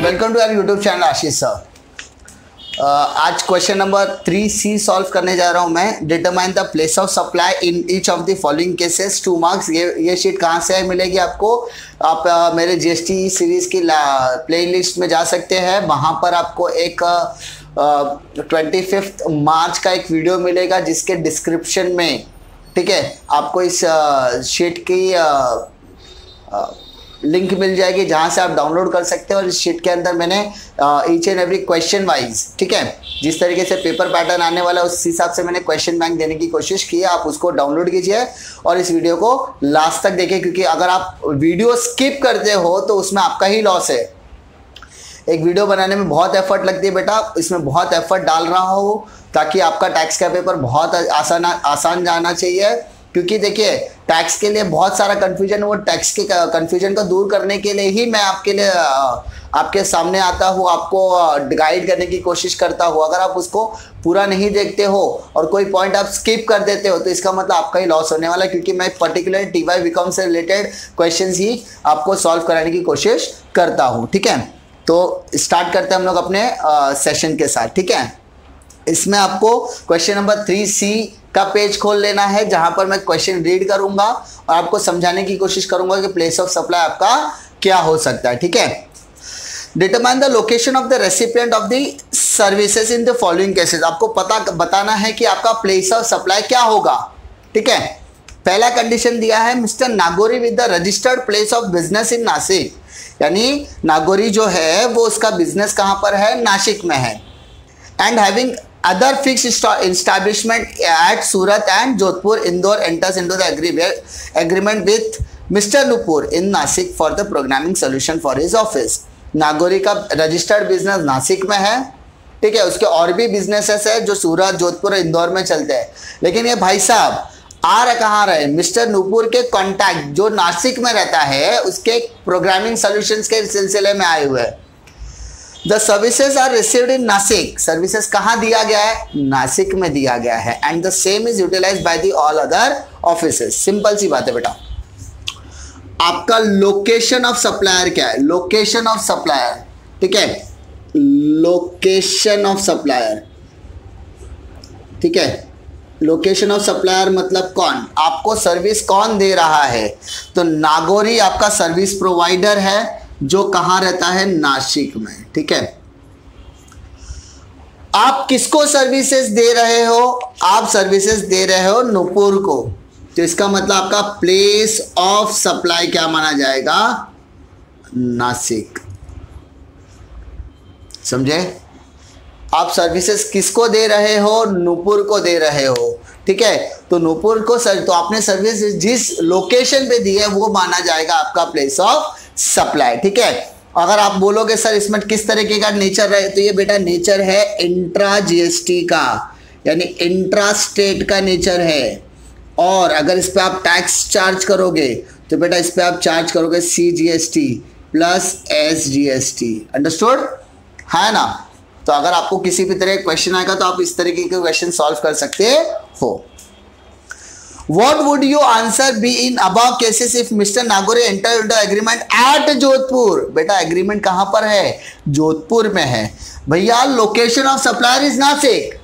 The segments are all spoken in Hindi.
Welcome to our YouTube channel Ashish sir. आज क्वेश्चन नंबर 3C सॉल्व करने जा रहा हूं मैं। Determine the place of supply in each of the following cases, 2 marks. ये शीट कहाँ से मिलेगी आपको? आप मेरे जीएसटी सीरीज की प्लेलिस्ट में जा सकते हैं। वहाँ पर आपको एक 25 मार्च का एक वीडियो मिलेगा जिसके डिस्क्रिप्शन में, ठीक है, आपको इस शीट की लिंक मिल जाएगी जहां से आप डाउनलोड कर सकते हैं। और इस शीट के अंदर मैंने each and every question wise, ठीक है, जिस तरीके से पेपर पैटर्न आने वाला है उस हिसाब से मैंने क्वेश्चन बैंक देने की कोशिश की है। आप उसको डाउनलोड कीजिए और इस वीडियो को लास्ट तक देखिए, क्योंकि अगर आप वीडियो स्किप करते हो तो उसमें आपका ही लॉस है। एक वीडियो बनाने में बहुत एफर्ट लगती है बेटा, इसमें बहुत एफर्ट डाल रहा हो ताकि आपका टैक्स का पेपर बहुत आसान जाना चाहिए। क्योंकि देखिए टैक्स के लिए बहुत सारा कन्फ्यूजन, वो टैक्स के कन्फ्यूजन को दूर करने के लिए ही मैं आपके लिए आपके सामने आता हूँ, आपको गाइड करने की कोशिश करता हूँ। अगर आप उसको पूरा नहीं देखते हो और कोई पॉइंट आप स्किप कर देते हो तो इसका मतलब आपका ही लॉस होने वाला है, क्योंकि मैं पर्टिकुलर TY बीकॉम से रिलेटेड क्वेश्चंस ही आपको सॉल्व कराने की कोशिश करता हूँ, ठीक है। तो स्टार्ट करते हैं हम लोग अपने सेशन के साथ, ठीक है। इसमें आपको क्वेश्चन नंबर 3C का पेज खोल लेना है, जहां पर मैं क्वेश्चन रीड करूंगा और आपको समझाने की कोशिश करूंगा कि प्लेस ऑफ सप्लाई आपका क्या हो सकता है, ठीक है। Determine the location of the recipient of the services in the following cases. आपको बताना है कि आपका प्लेस ऑफ सप्लाई क्या होगा, ठीक है। पहला कंडीशन दिया है, mister Nagori with the registered place of business in Nashik. यानी नागोरी जो है वो उसका बिजनेस कहां पर है? नासिक में है। And having other fixed establishment at Surat and Jodhpur, Indore enters into the agreement with Mr. Nupur in Nasik for the programming solution for his office. Nagori का रजिस्टर्ड बिजनेस नासिक में है, ठीक है। उसके और भी बिजनेसेस है जो सूरत, जोधपुर, इंदौर में चलते हैं। लेकिन ये भाई साहब कहाँ रहे? मिस्टर नूपुर के कॉन्टैक्ट जो नासिक में रहता है उसके प्रोग्रामिंग सॉल्यूशंस के सिलसिले में आए हुए हैं। The services are received in Nasik. Services कहाँ दिया गया है? नासिक में दिया गया है। And the same is utilized by the all other offices. Simple सी बात है बेटा। आपका लोकेशन ऑफ सप्लायर क्या है? लोकेशन ऑफ सप्लायर, ठीक है, लोकेशन ऑफ सप्लायर, ठीक है। लोकेशन ऑफ सप्लायर मतलब कौन? आपको सर्विस कौन दे रहा है? तो नागोरी आपका सर्विस प्रोवाइडर है जो कहां रहता है? नासिक में, ठीक है। आप किसको सर्विसेज दे रहे हो? आप सर्विसेज दे रहे हो नूपुर को। तो इसका मतलब आपका प्लेस ऑफ सप्लाई क्या माना जाएगा? नासिक। समझे? आप सर्विसेज किसको दे रहे हो? नूपुर को दे रहे हो, ठीक है। तो नूपुर को तो आपने सर्विस जिस लोकेशन पे दी है वो माना जाएगा आपका प्लेस ऑफ सप्लाई, ठीक है। अगर आप बोलोगे सर इसमें किस तरीके का नेचर है, तो ये बेटा नेचर है इंट्रा GST का, यानी इंट्रा स्टेट का नेचर है। और अगर इस पे आप टैक्स चार्ज करोगे तो बेटा इस पे आप चार्ज करोगे CGST प्लस SGST। अंडरस्टूड है ना? तो अगर आपको किसी भी तरह क्वेश्चन आएगा तो आप इस तरीके के क्वेश्चन सॉल्व कर सकते हो। What would you answer be in above cases if Mr. Nagore entered into agreement at Jodhpur? बेटा एग्रीमेंट कहां पर है? जोधपुर में है। भैया location of supplier is Nashik,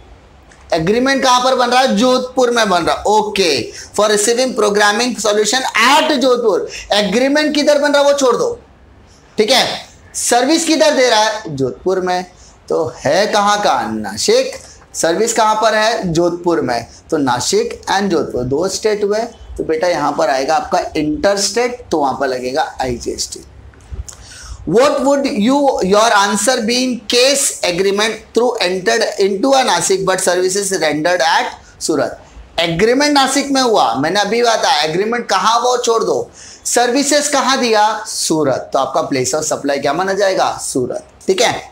agreement कहां पर बन रहा है? जोधपुर में बन रहा। Okay, for receiving programming solution at Jodhpur. Agreement किधर बन रहा वो छोड़ दो, ठीक है। सर्विस किधर दे रहा है? जोधपुर में। तो है कहां का? नासिक। सर्विस कहां पर है? जोधपुर में। तो नासिक एंड जोधपुर दो स्टेट हुए, तो बेटा यहां पर आएगा आपका इंटर स्टेट, तो वहां पर लगेगा IGST। What would your answer be in case agreement through entered into a Nasik but services rendered at Surat? Agreement Nashik में हुआ, मैंने अभी बताया एग्रीमेंट कहां वो छोड़ दो। सर्विसेज कहां दिया? सूरत। तो आपका प्लेस ऑफ सप्लाई क्या माना जाएगा? सूरत, ठीक है।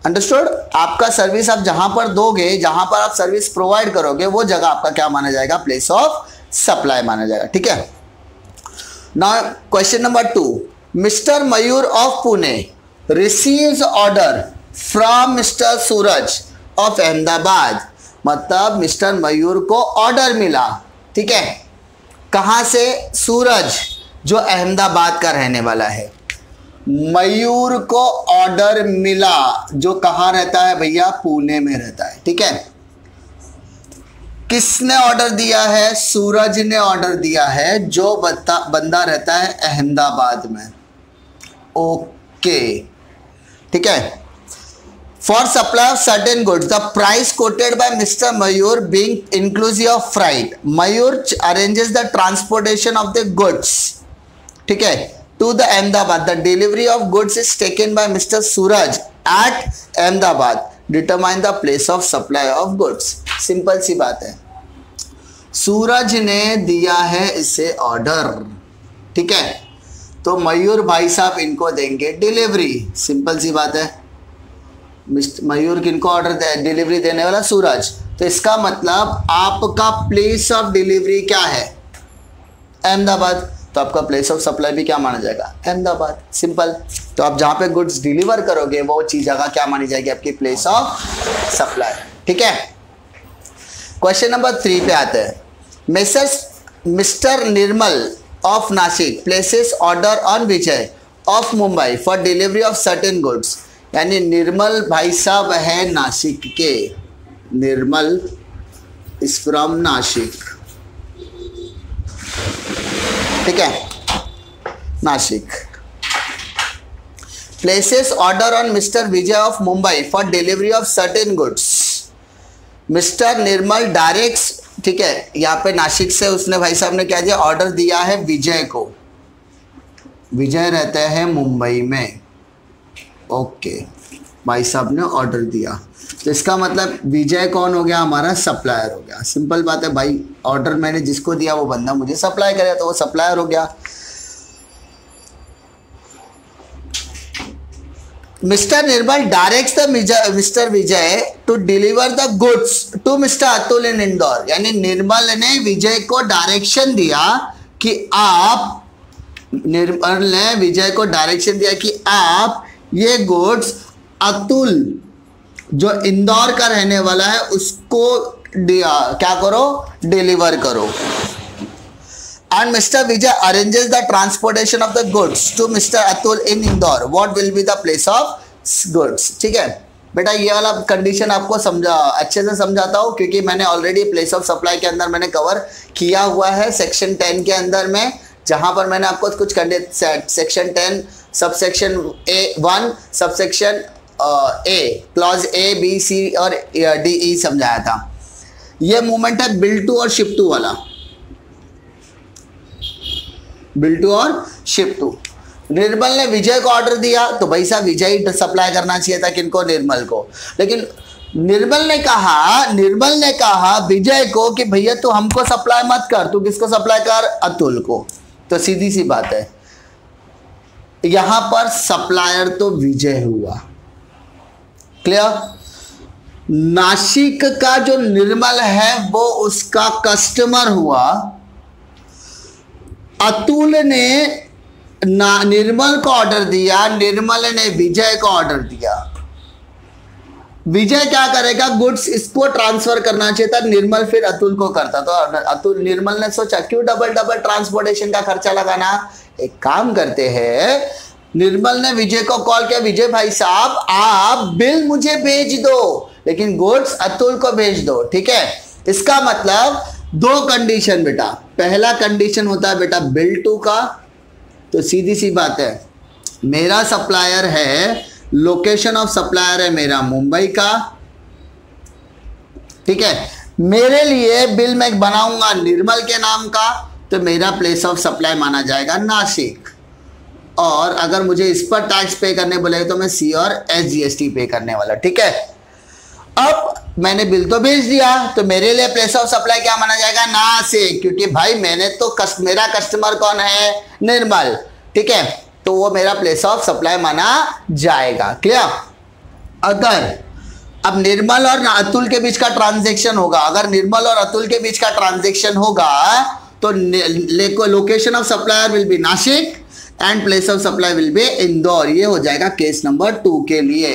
अंडरस्टूड? आपका सर्विस आप जहां पर दोगे, जहां पर आप सर्विस प्रोवाइड करोगे वो जगह आपका क्या माना जाएगा? प्लेस ऑफ सप्लाई माना जाएगा, ठीक है। Now question number 2, mister Mayur of Pune receives order from mister Suraj of Ahmedabad. मतलब मिस्टर मयूर को ऑर्डर मिला, ठीक है, कहां से? सूरज, जो अहमदाबाद का रहने वाला है। मयूर को ऑर्डर मिला, जो कहाँ रहता है भैया, पुणे में रहता है। ठीक है, किसने ऑर्डर दिया है, सूरज ने ऑर्डर दिया है, जो बंदा रहता है अहमदाबाद में। ओके, ठीक है। For supply of certain goods the price quoted by mister Mayur being inclusive of freight, Mayur arranges the transportation of the goods, ठीक है, to the Ahmedabad. The delivery of goods is taken by mister Suraj at Ahmedabad. Determine the place of supply of goods. Simple सी बात है, सूरज ने दिया है इसे ऑर्डर, ठीक है, तो मयूर भाई साहब इनको देंगे डिलीवरी। सिंपल सी बात है, मयूर किनको ऑर्डर डिलीवरी देने वाला, सूरज। तो इसका मतलब आपका प्लेस ऑफ डिलीवरी क्या है, अहमदाबाद, तो आपका प्लेस ऑफ सप्लाई भी क्या माना जाएगा, अहमदाबाद। सिंपल। तो आप जहां पे गुड्स डिलीवर करोगे वो चीज जगह क्या मानी जाएगी, आपकी प्लेस ऑफ सप्लाई। ठीक है, क्वेश्चन नंबर 3 पे आते हैं। Mister Nirmal of Nashik places order on Vijay of Mumbai for delivery of certain goods. यानी निर्मल भाई साहब है नासिक के, निर्मल इज फ्रॉम नासिक, ठीक है, Nashik. Places order on mister Vijay of Mumbai for delivery of certain goods. Mister Nirmal directs, ठीक है, यहाँ पे नासिक से उसने भाई साहब ने क्या दिया, ऑर्डर दिया है विजय को। विजय रहते हैं मुंबई में। ओके, भाई साहब ने ऑर्डर दिया, तो इसका मतलब विजय कौन हो गया, हमारा सप्लायर हो गया। सिंपल बात है भाई, ऑर्डर मैंने जिसको दिया वो बंदा मुझे सप्लाई करेगा, तो वो सप्लायर हो गया। Mister Nirmal directs the mister Vijay to deliver the goods to mister Atul in Indore. यानी निर्मल ने विजय को डायरेक्शन दिया कि आप, निर्मल ने विजय को डायरेक्शन दिया कि आप ये गुड्स अतुल जो इंदौर का रहने वाला है उसको क्या करो, डिलीवर करो। And Mr. Vijay arranges the transportation of the goods to Mr. Atul in Indore. What will be the place of goods? ठीक है बेटा, ये वाला कंडीशन आपको समझा, अच्छे से समझाता हूँ क्योंकि मैंने ऑलरेडी प्लेस ऑफ सप्लाई के अंदर मैंने कवर किया हुआ है सेक्शन 10 के अंदर में, जहां पर मैंने आपको कुछ section 10 subsection A1 subsection A clause A B C और D E समझाया था। ये मूवमेंट है बिल टू और शिप टू वाला, बिल टू और शिप टू। निर्मल ने विजय को ऑर्डर दिया तो भाई साहब विजय ही सप्लाई करना चाहिए था, किनको, निर्मल को। लेकिन निर्मल ने कहा विजय को कि भैया तू हमको सप्लाई मत कर, तू किसको सप्लाई कर, अतुल को। तो सीधी सी बात है, यहां पर सप्लायर तो विजय हुआ। क्लियर? नासिक का जो निर्मल है वो उसका कस्टमर हुआ। अतुल ने निर्मल को ऑर्डर दिया, निर्मल ने विजय को ऑर्डर दिया। विजय क्या करेगा, गुड्स इसको ट्रांसफर करना चाहिए था, निर्मल फिर अतुल को करता। तो अतुल, निर्मल ने सोचा क्यों डबल ट्रांसपोर्टेशन का खर्चा लगाना, एक काम करते हैं। निर्मल ने विजय को कॉल किया, विजय भाई साहब आप बिल मुझे भेज दो लेकिन गुड्स अतुल को भेज दो। ठीक है, इसका मतलब दो कंडीशन बेटा। पहला कंडीशन होता है बेटा बिल टू का, तो सीधी सी बात है, मेरा सप्लायर है, लोकेशन ऑफ सप्लायर है मेरा मुंबई का। ठीक है, मेरे लिए बिल मैं बनाऊंगा निर्मल के नाम का, तो मेरा प्लेस ऑफ सप्लाई माना जाएगा नासिक। और अगर मुझे इस पर टैक्स पे करने बोले तो मैं सी और SGST पे करने वाला। ठीक है, अब मैंने बिल तो भेज दिया, तो मेरे लिए प्लेस ऑफ सप्लाई क्या माना जाएगा, नासिक, क्योंकि भाई मैंने तो मेरा कस्टमर कौन है, निर्मल। ठीक है, तो वो मेरा प्लेस ऑफ सप्लाई माना जाएगा। क्लियर? अगर अब निर्मल और अतुल के बीच का ट्रांजैक्शन होगा, अगर निर्मल और अतुल के बीच का ट्रांजैक्शन होगा तो location of supplier will be Nashik and place of supply will be Indore. ये हो जाएगा केस नंबर 2 के लिए।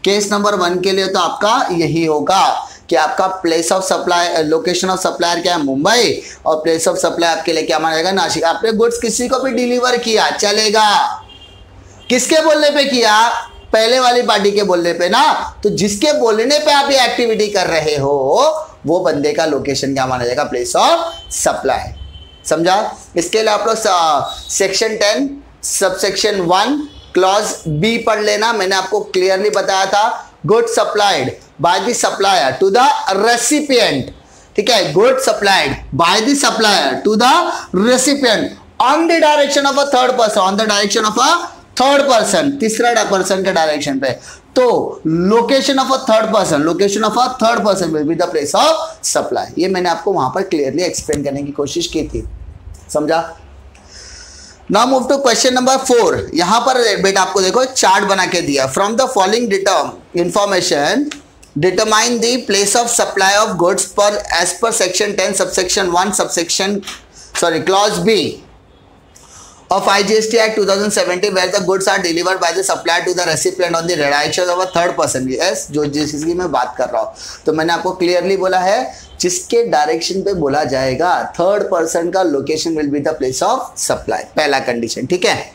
केस नंबर 1 के लिए तो आपका यही होगा कि आपका place of supply, location of supplier क्या है, मुंबई, और प्लेस ऑफ सप्लाई आपके लिए क्या माना जाएगा, नासिक। आपने गुड्स किसी को भी डिलीवर किया चलेगा, किसके बोलने पे किया? पहले वाली पार्टी के बोलने पे ना। तो जिसके बोलने पे आप ये एक्टिविटी कर रहे हो वो बंदे का लोकेशन क्या माना जाएगा? Place of supply. समझा? इसके लिए आप लोग सेक्शन 10 सबसेक्शन 1 क्लॉज बी पढ़ लेना। मैंने आपको क्लियरली बताया था, good supplied by the supplier to the recipient. ठीक है, good supplied by the supplier to the recipient on the direction of a third person, on the direction of a third person, तीसरा पर्सन के डायरेक्शन पे। तो location of a third person, location of a third person will be the place of supply. ये मैंने आपको वहां पर क्लियरली एक्सप्लेन करने की कोशिश की थी। समझा? Now move to question number 4। यहां पर बेटा आपको देखो चार्ट बना के दिया। From the following information determine the place of supply of goods पर as per section 10 subsection 1 subsection clause B of IGST Act 2070 where the goods are delivered by the supplier to the recipient on the direction of a third person। yes, जो जिसकी मैं बात कर रहा हूँ, तो मैंने आपको क्लियरली बोला है जिसके डायरेक्शन पे बोला जाएगा थर्ड पर्सन का location will be the place of supply, पहला कंडीशन। ठीक है।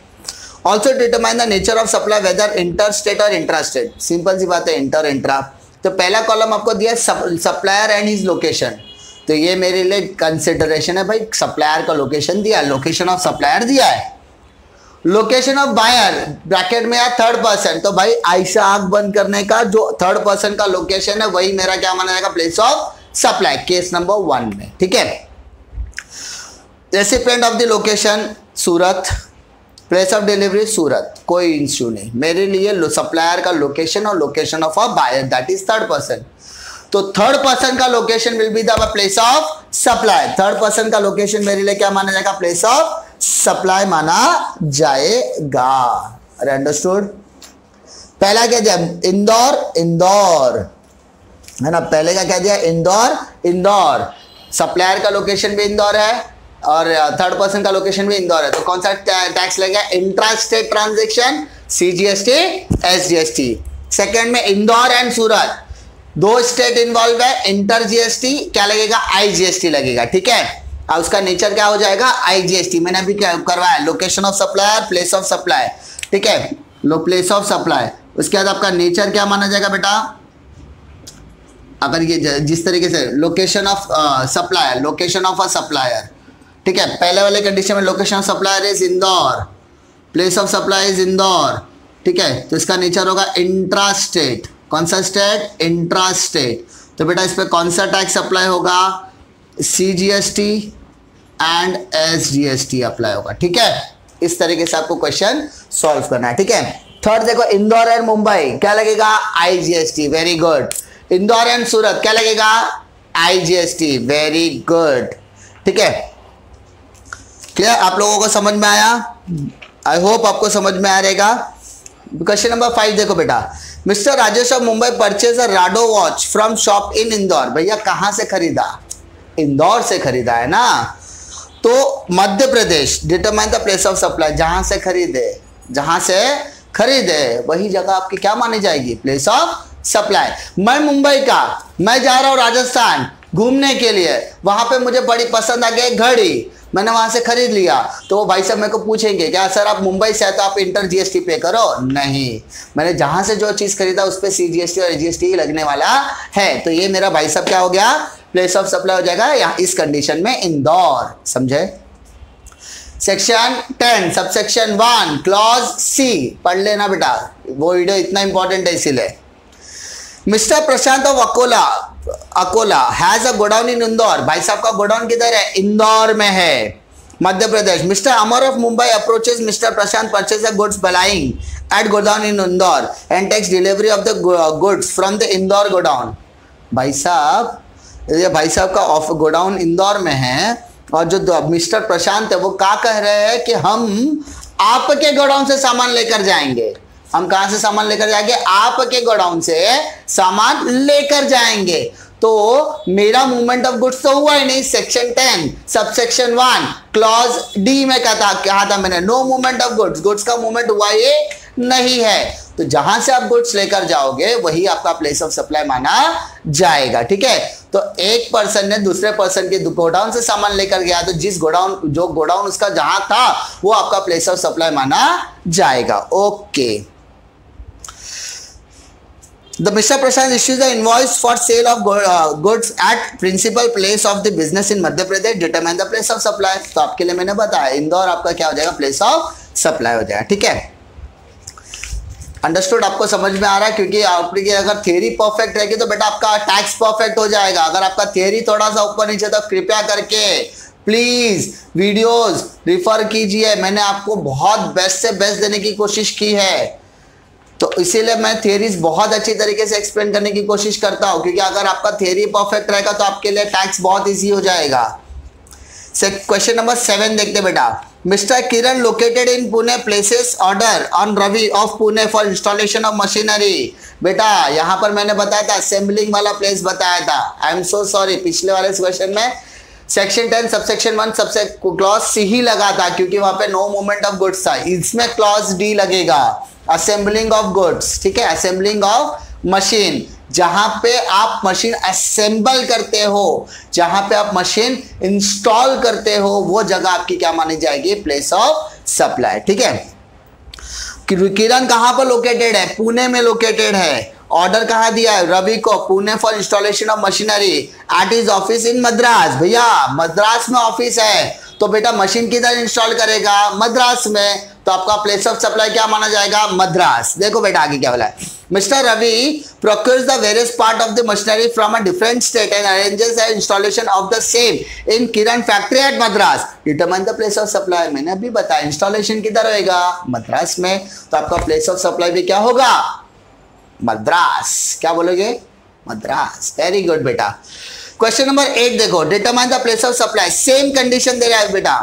Also determine the nature of supply whether inter state और इंट्रा स्टेट। सिंपल सी बात है, इंटर इंट्रा। तो पहला कॉलम आपको दिया सप्लायर एंड हिज लोकेशन, तो ये मेरे लिए कंसिडरेशन है भाई। सप्लायर का लोकेशन दिया, लोकेशन ऑफ सप्लायर दिया है, लोकेशन ऑफ बायर ब्रैकेट में है थर्ड पर्सन, तो भाई ऐसा आंख बंद करने का जो थर्ड पर्सन का लोकेशन है वही मेरा क्या माना जाएगा? Place of supply, case number 1 में। ठीक है। Recipient of the location Surat, place of delivery Surat, कोई इश्यू नहीं। मेरे लिए सप्लायर का लोकेशन और location of a buyer that is third person. तो थर्ड पर्सन का location will be the place of supply. Third person का लोकेशन मेरे लिए क्या माना जाएगा? प्लेस ऑफ सप्लाई माना जाएगा। अरे अंडरस्टूड? पहला क्या दिया? इंदौर, इंदौर है ना। पहले का क्या दिया? इंदौर, इंदौर। सप्लायर का लोकेशन भी इंदौर है और थर्ड पर्सन का लोकेशन भी इंदौर है। तो कौन सा टैक्स लगेगा? Intra state transaction, CGST, SGST। Second में Indore and Surat, 2 state involve है। इंटर GST क्या लगेगा? IGST लगेगा। ठीक है। अब उसका नेचर क्या हो जाएगा? IGST। मैंने अभी क्या करवाया? Location of supplier, place of supply. ठीक है, लो प्लेस ऑफ सप्लाई। उसके बाद आपका नेचर क्या माना जाएगा बेटा? अगर ये जिस तरीके से location of supplier, location of a supplier. ठीक है, पहले वाले कंडीशन में location of supplier is Indore, place of supply is Indore. ठीक है, तो इसका नेचर होगा इंट्रा स्टेट। कौन सा स्टेट? Intra state. तो बेटा इस पर कौन सा टैक्स अप्लाई होगा? CGST एंड SGST अप्लाई होगा। ठीक है, इस तरीके से आपको क्वेश्चन सॉल्व करना है। ठीक है। थर्ड देखो, इंदौर एंड मुंबई क्या लगेगा? IGST, very good. Indore and Surat क्या लगेगा? IGST, very good. ठीक है, क्लियर? आप लोगों को समझ में आया? आई होप आपको समझ में आ रहेगा। क्वेश्चन नंबर 5 देखो बेटा। Mister Rajesh of Mumbai purchase a Rado watch from shop in Indore. भैया कहां से खरीदा? इंदौर से खरीदा है ना। तो Madhya Pradesh, determine the place of supply. जहां से खरीदे, जहां से खरीदे वही जगह आपकी क्या मानी जाएगी? Place of supply. मैं मुंबई का, मैं जा रहा हूं राजस्थान घूमने के लिए, वहां पे मुझे बड़ी पसंद आ गई घड़ी, मैंने वहां से खरीद लिया। तो वो भाई साहब मेरे को पूछेंगे क्या सर आप मुंबई से आए तो आप इंटर GST पे करो? नहीं, मैंने जहां से जो चीज खरीदा उस पर CGST और SGST ही लगने वाला है। तो ये मेरा भाई साहब क्या हो गया? प्लेस ऑफ सप्लाई हो जाएगा यहाँ इस कंडीशन में इंदौर। समझे? सेक्शन 10 सबसेक्शन 1 क्लॉज C पढ़ लेना बेटा, वो वीडियो इतना इंपॉर्टेंट है इसीलिए। Mister Prashant of Akola has a godown in Indore. भाई साहब का गोडाउन किधर है? इंदौर में है, Madhya Pradesh. Mister Amar of Mumbai approaches mister Prashant purchase the goods buying at godown in Indore and takes delivery of the goods from the Indore godown. भाई साहब, ये भाई साहब का गोडाउन इंदौर में है और जो मिस्टर प्रशांत है वो क्या कह रहे हैं कि हम आपके गोडाउन से सामान लेकर जाएंगे। हम कहां से सामान लेकर जाएंगे? आपके गोडाउन से सामान लेकर जाएंगे। तो मेरा मूवमेंट ऑफ गुड्स तो हुआ ही नहीं। सेक्शन 10 सबसेक्शन 1 क्लॉज D में कहा था मैंने no movement of goods, goods का मूवमेंट हुआ ये नहीं है। तो जहां से आप गुड्स लेकर जाओगे वही आपका प्लेस ऑफ सप्लाई माना जाएगा। ठीक है, तो एक पर्सन ने दूसरे पर्सन के गोडाउन से सामान लेकर गया, तो जो गोडाउन उसका जहां था वो आपका प्लेस ऑफ सप्लाई माना जाएगा। Okay, The Mr. Prashant issues the invoice for sale of goods at principal place of the business in Madhya Pradesh. Determine the place of supply. तो आपके लिए मैंने बताया इंदौर आपका क्या हो जाएगा, प्लेस ऑफ सप्लाई हो जाएगा। ठीक है, अंडरस्टूड, आपको समझ में आ रहा है? क्योंकि आपकी अगर थियरी परफेक्ट रहेगी तो बेटा आपका टैक्स परफेक्ट हो जाएगा। अगर आपका थियरी थोड़ा सा ऊपर नीचे तो कृपया करके प्लीज वीडियोस रिफर कीजिए। मैंने आपको बहुत बेस्ट से बेस्ट देने की कोशिश की है, तो इसीलिए मैं थियरीज बहुत अच्छी तरीके से एक्सप्लेन करने की कोशिश करता हूं, क्योंकि अगर आपका थियरी परफेक्ट रहेगा तो आपके लिए टैक्स बहुत इजी हो जाएगा। क्वेश्चन नंबर 7 देखते बेटा। Mister Kiran located in Pune places order on Ravi of Pune for installation of machinery. बेटा यहां पर मैंने बताया था असेंबलिंग वाला प्लेस बताया था। आई एम सो सॉरी, पिछले वाले क्वेश्चन में सेक्शन 10 सबसेक्शन 1 सबसे क्लॉज सी ही लगा था, क्योंकि वहां पे नो मूवमेंट ऑफ गुड्स था। इसमें क्लॉज डी लगेगा, असेंबलिंग ऑफ गुड्स। ठीक है, असेंबलिंग ऑफ मशीन, जहां पे आप मशीन असेंबल करते हो, जहां पे आप मशीन इंस्टॉल करते हो, वो जगह आपकी क्या मानी जाएगी, प्लेस ऑफ सप्लाई। ठीक है, किरण कहां पर लोकेटेड है, पुणे में लोकेटेड है। ऑर्डर कहाँ दिया है, रवि को, Pune for installation of machinery at his office in Madras. भैया मद्रास में ऑफिस है, तो बेटा मशीन किधर इंस्टॉल करेगा, मद्रास में, तो आपका प्लेस ऑफ सप्लाई क्या माना जाएगा, मद्रास। देखो बेटा आगे क्या बोला है। Mister Ravi procures the various part of the machinery from a different state and arranges the installation of the same in Kiran factory at Madras. Determine the place of supply. मैंने अभी बताया इंस्टॉलेशन किधर होएगा, मद्रास में, तो आपका प्लेस ऑफ सप्लाई भी क्या होगा, मद्रास। क्या बोलोगे, मद्रास। वेरी गुड बेटा। क्वेश्चन नंबर 8 देखो, determine the place of supply. Same condition दे रहा है बेटा।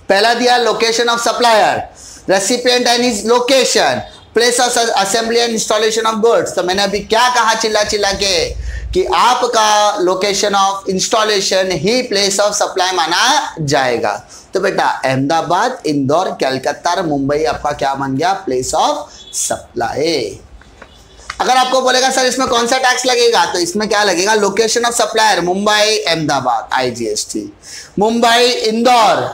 पहला दिया location of supplier, recipient and his location, place of assembly and installation of goods. तो मैंने अभी क्या कहा चिल्ला चिल्ला के कि आपका location of installation he place of supply माना जाएगा। तो बेटा अहमदाबाद, इंदौर, कलकत्ता और मुंबई आपका क्या बन गया, प्लेस ऑफ सप्लाई। अगर आपको बोलेगा सर इसमें कौन सा टैक्स लगेगा, तो इसमें क्या लगेगा, location of supplier Mumbai Ahmedabad IGST, Mumbai Indore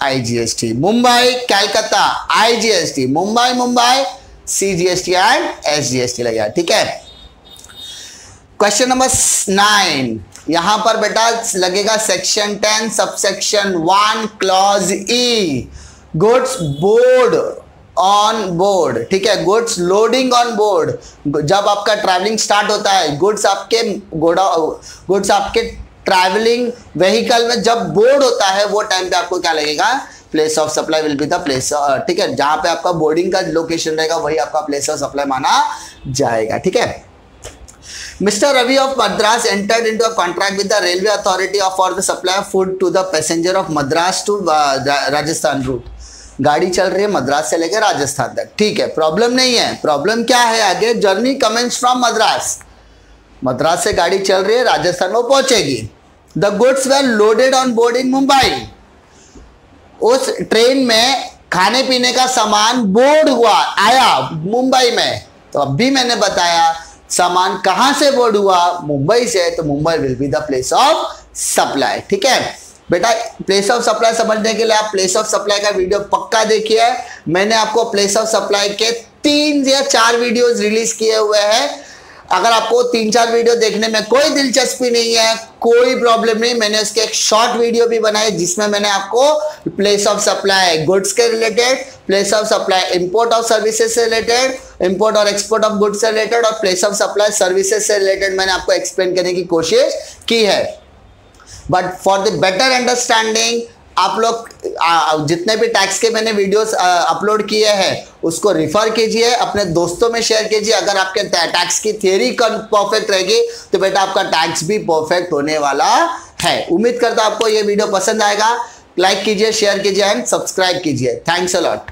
IGST, Mumbai Calcutta IGST, Mumbai CGST and SGST लगेगा। ठीक है, क्वेश्चन नंबर 9 यहां पर बेटा लगेगा section 10 subsection 1 clause E, goods board on board. ठीक है, गुड्स लोडिंग ऑन बोर्ड, जब आपका ट्रैवलिंग स्टार्ट होता है, गुड्स आपके ट्रैवलिंग व्हीकल में जब बोर्ड होता है वो टाइम पे आपको क्या लगेगा, place of supply will be the place. ठीक है, जहां पे आपका बोर्डिंग का लोकेशन रहेगा वही आपका प्लेस ऑफ सप्लाई माना जाएगा। ठीक है, mister Ravi of Madras entered into a contract with the railway authority for the supply of food to the passenger of Madras to Rajasthan route. गाड़ी चल रही है मद्रास से लेकर राजस्थान तक। ठीक है, प्रॉब्लम नहीं है। प्रॉब्लम क्या है आगे, journey commences from Madras, Madras से गाड़ी चल रही है, राजस्थान में पहुंचेगी। The goods were loaded on board in Mumbai, उस ट्रेन में खाने पीने का सामान बोर्ड हुआ आया मुंबई में। तो अब भी मैंने बताया सामान कहां से बोर्ड हुआ, मुंबई से, तो Mumbai will be the place of supply. ठीक है बेटा, प्लेस ऑफ सप्लाई समझने के लिए आप प्लेस ऑफ सप्लाई का वीडियो पक्का देखिए। मैंने आपको प्लेस ऑफ सप्लाई के 3 या 4 वीडियोस रिलीज किए हुए हैं। अगर आपको 3-4 वीडियो देखने में कोई दिलचस्पी नहीं है, कोई प्रॉब्लम नहीं, मैंने उसके एक शॉर्ट वीडियो भी बनाए जिसमें मैंने आपको प्लेस ऑफ सप्लाई गुड्स के related, place of supply import of services से रिलेटेड, इंपोर्ट और एक्सपोर्ट ऑफ गुड्स से रिलेटेड, और प्लेस ऑफ सप्लाई सर्विसेज से रिलेटेड मैंने आपको एक्सप्लेन करने की कोशिश की है। But for the better understanding आप लोग जितने भी टैक्स के मैंने वीडियोस अपलोड किए हैं उसको रिफर कीजिए, अपने दोस्तों में शेयर कीजिए। अगर आपके टैक्स की थियरी परफेक्ट रहेगी तो बेटा आपका टैक्स भी परफेक्ट होने वाला है। उम्मीद करता हूं आपको ये वीडियो पसंद आएगा। लाइक कीजिए, शेयर कीजिए एंड सब्सक्राइब कीजिए। Thanks a lot.